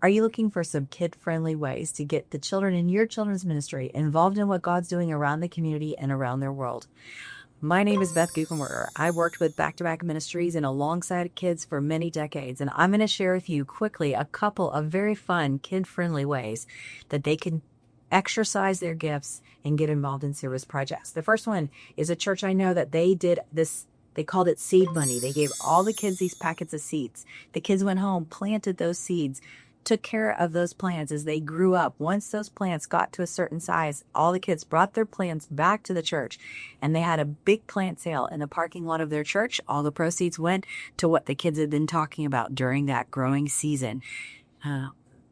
Are you looking for some kid-friendly ways to get the children in your children's ministry involved in what God's doing around the community and around their world? My name is Beth Guckenberger. I worked with back-to-back ministries and alongside kids for many decades, and I'm going to share with you quickly a couple of very fun, kid-friendly ways that they can exercise their gifts and get involved in service projects. The first one is a church I know that they did this. They called it seed money. They gave all the kids these packets of seeds. The kids went home, planted those seeds, took care of those plants as they grew up. Once those plants got to a certain size, all the kids brought their plants back to the church, and they had a big plant sale in the parking lot of their church. All the proceeds went to what the kids had been talking about during that growing season,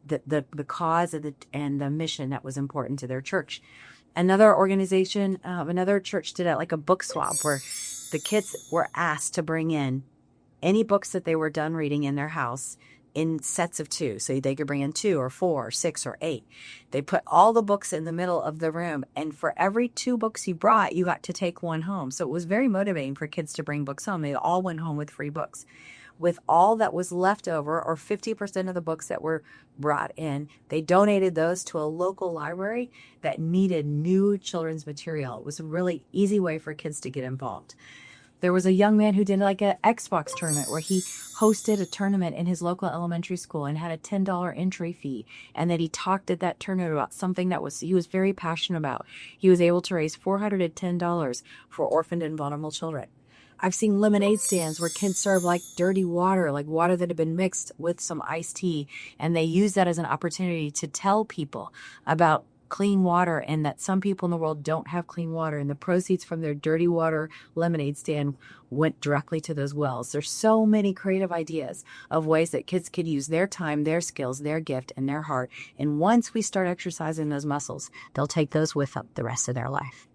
the cause of and the mission that was important to their church. Another organization, another church did it like a book swap where the kids were asked to bring in any books that they were done reading in their house in sets of 2. So they could bring in 2 or 4 or 6 or 8. They put all the books in the middle of the room, and for every 2 books you brought, you got to take 1 home. So it was very motivating for kids to bring books home. They all went home with free books. With all that was left over, or 50% of the books that were brought in, they donated those to a local library that needed new children's material. It was a really easy way for kids to get involved. There was a young man who did like an Xbox tournament where he hosted a tournament in his local elementary school and had a $10 entry fee. And then he talked at that tournament about something that he was very passionate about. He was able to raise $410 for orphaned and vulnerable children. I've seen lemonade stands where kids serve like dirty water, like water that had been mixed with some iced tea. And they use that as an opportunity to tell people about clean water and that some people in the world don't have clean water, and the proceeds from their dirty water lemonade stand went directly to those wells. There's so many creative ideas of ways that kids could use their time, their skills, their gift, and their heart. And once we start exercising those muscles, they'll take those with them the rest of their life.